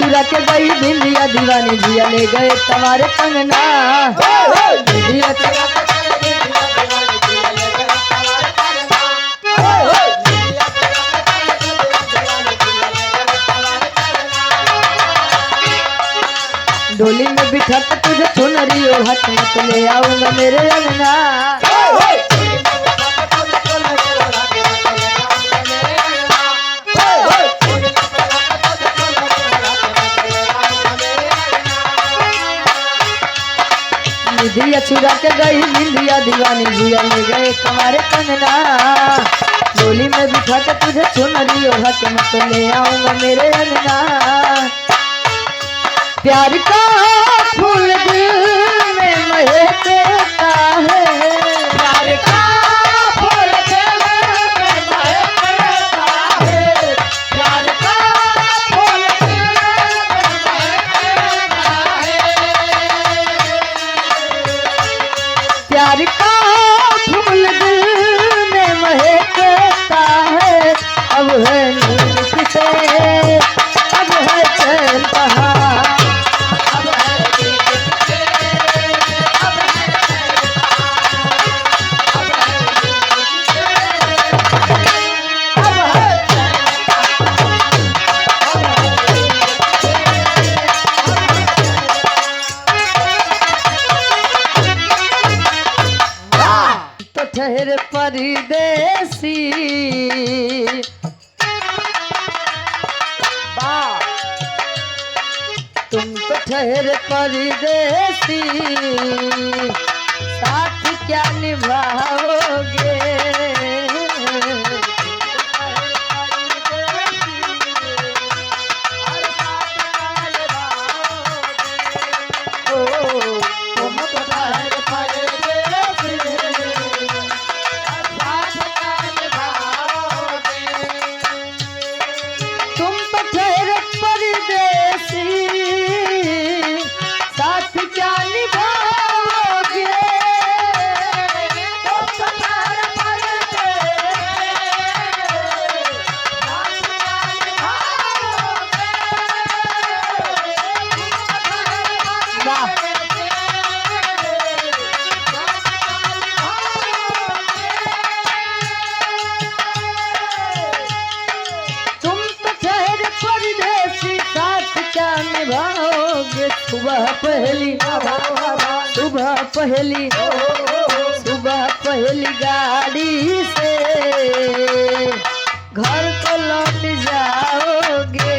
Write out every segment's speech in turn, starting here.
चुरा के गई बिंदिया दीवानी जिया ले गए तुम्हारे कंगना। बिंदिया चुरा के डोली में बिठा के तुझे चुनरी ओढ़ा के मत ले आऊंगा मेरे अंगना। निधिया चुरा के गई बिंदिया दीवानी जिया ले गए तुम्हारे कंगना। डोली में बिठा के तुझे चुनरी ओढ़ा के मत ले आऊंगा मेरे अंगना। प्यार का फूल दिल में महकता है, प्यार का फूल दिल में महकता है, प्यार का फूल दिल में महकता है, प्यार का फूल दिल में महकता है। अब है नींद किसे, अब है चैन कहाँ, ठहर परदेसी तुम तो ठहर परदेसी, साथ क्या निभाओगे। सुबह पहली सुबह पहली सुबह पहली गाड़ी से घर को लौट जाओगे।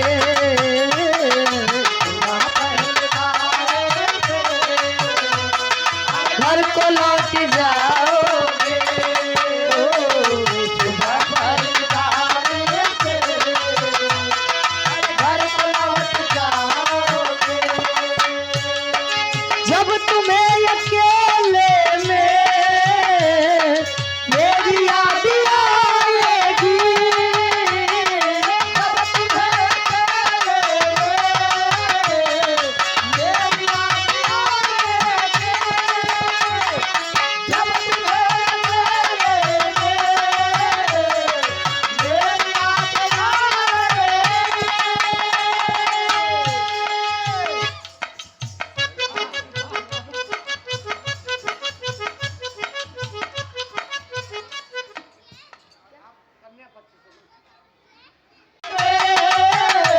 घर को लौट जाओगे। सुबह पहली गाड़ी से घर को लौट जाओगे। जब तुम्हें अकेले में मेरी याद आएगी, जब तुम्हें अकेले में मेरी याद आएगी, जब तुम्हें अकेले में मेरी याद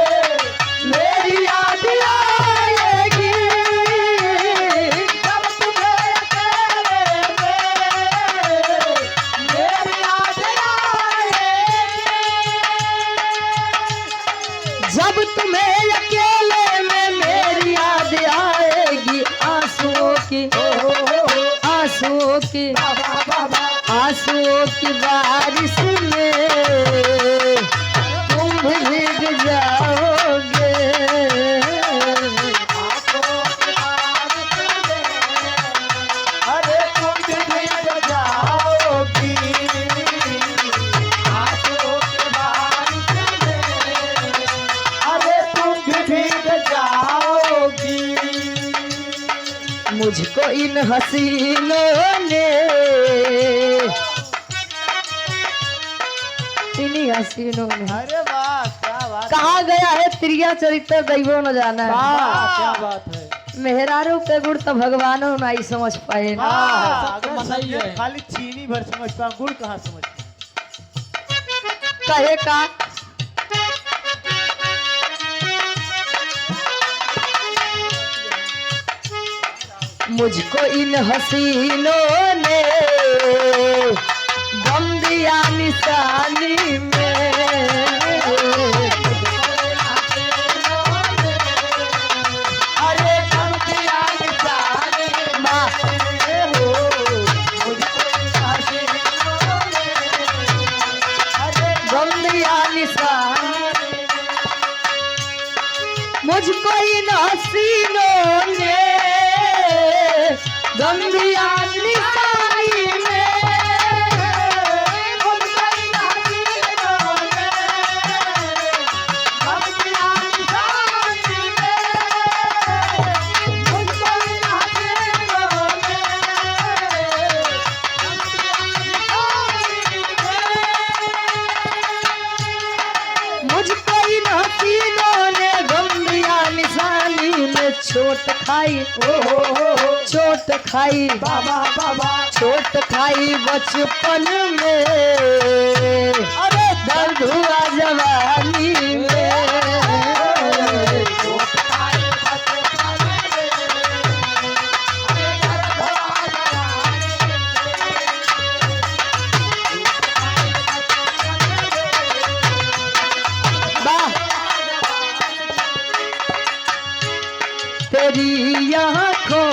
आएगी। मेरी याद आएगी, जब तुम्हें अकेले में मेरी याद आएगी, जब तुम्हें अकेले में मेरी याद आएगी। आंसुओं की आंसुओं की आंसुओं की बारिश में तुम भीग जाओगे। अरे तुम भीग जाओगी। आंसुओं की बारिश में अरे तुम भीग जाओगी। मुझको इन हसीनों ने इन्हीं हसीनों ने अरे वाह क्या कहा गया है त्रिया चरित्र दैवो न जाना है। क्या बात है। मेहरारू के गुड़ तो भगवानो नहीं समझ पाए ना। खाली चीनी भर समझ पा, गुड़ कहाँ समझ पा। कहे का मुझको इन हसीनों ने गम दिया निशानी में, अरे गम दिया निशानी में हो, मुझको इन हसीनों ने, अरे गम दिया निशानी, मुझको इन हसीनों ने गम दिया निशानी में, मुझको इन हसीनों ने गम दिया निशानी में, मुझको इन हसीनों ने गम दिया निशानी में। मुझको इन हसीनों ने गम दिया निशानी में, चोट खाई चोट खाई बाबा बाबा चोट खाई बचपन में, अरे दर्द हुआ जवानी में, तेरी आँखों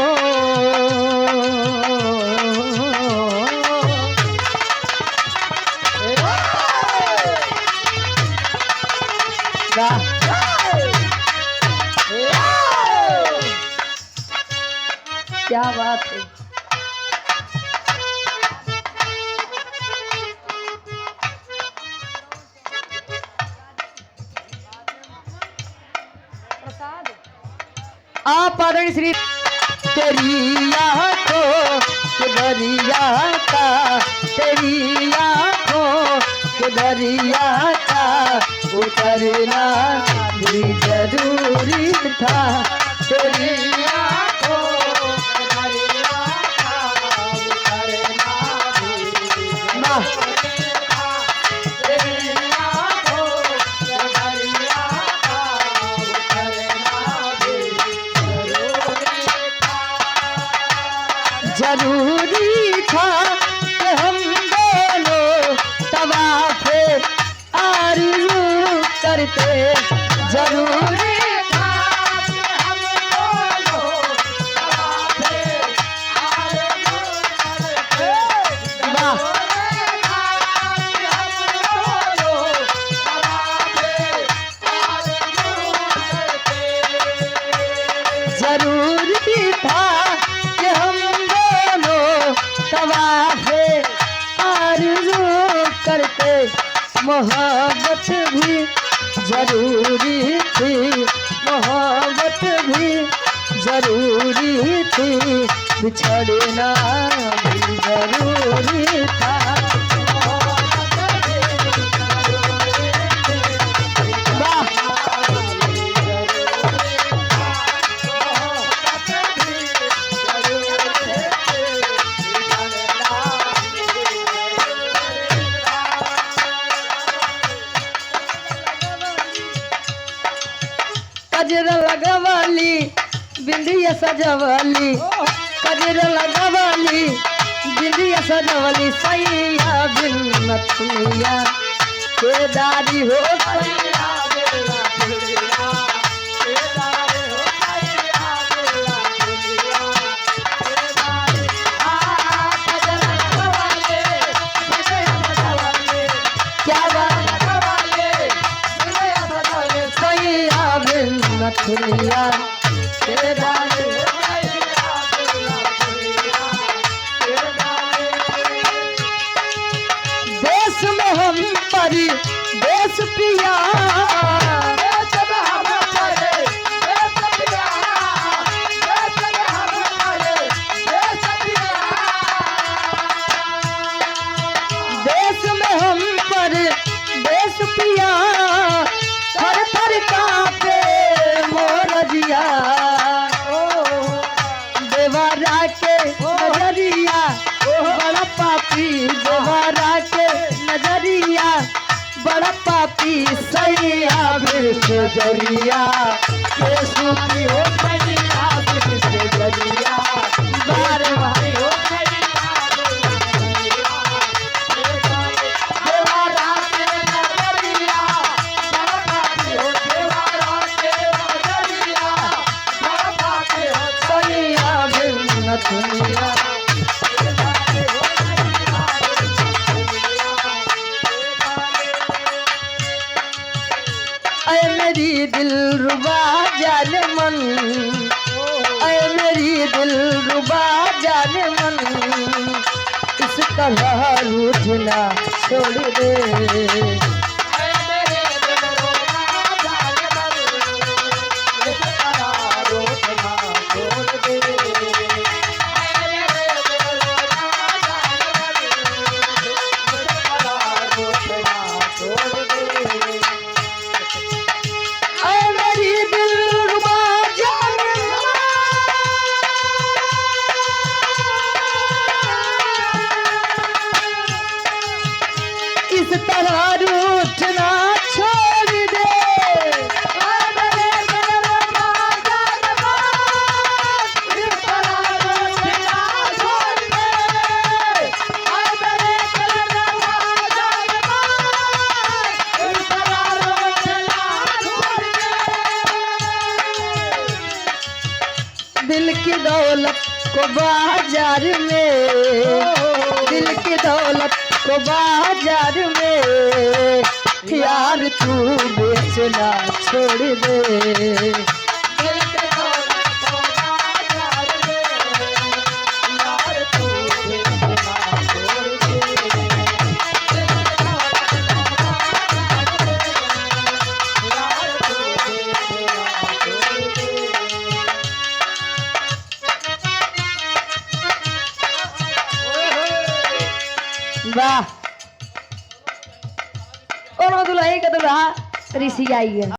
क्या बात है। आप आदरणीय श्री तेरी आँखों के दरिया का, तेरी आँखों के दरिया का उतरना भी जरूरी था, तेरी आँखों के दरिया का उतरना भी जरूरी था, तेरी आँखों के दरिया का उतरना भी जरूरी था कि हम दोनों तवाफ़े आरज़ू करते, जरूरी था कि हम दोनों तवाफ़े आरज़ू करते, जरूरी था कि हम दोनों तवाफ़े आरज़ू करते, जरूरी था कि हम तवाफ़े आरज़ू करते, मोहब्बत भी जरूरी थी, मोहब्बत भी जरूरी थी, बिछड़ना भी जरूरी था, कजरा लगवाली बिंदिया सजवाली, कजरा लगवाली बिंदिया सजवाली, सैया बिन नथुनिया केदारी हो, सैया बिन नथुनिया केदारी हो, सैया बिन नथुनिया केदारी, कजरा लगवाली बिंदिया सजवाली, क्या बात लगवाली बिंदिया सजवाली, सैया बिन नथुनिया केदारी हो, देश में हम परी देश पिया, देश में हम परी देश पिया, देश में हम परी देश पिया, देश में हम परी देश पिया, हर बड़ा पापी सैया विष जरिया केसु की हो सैया विष जरिया बार भाई हो दुनिया ऐ मेरी दिलरुबा जाने मन ऐ मेरी दिलरुबा जाने मन इस तरह रूठना छोड़ दे इस तरह रूठना छोड़ दे दिल की दौलत को बाजार में दिल की दौलत को बाजार में यार तू बेचना छोड़ दे वाह दुल्हा ही का दुल्हा ऋषि आई है।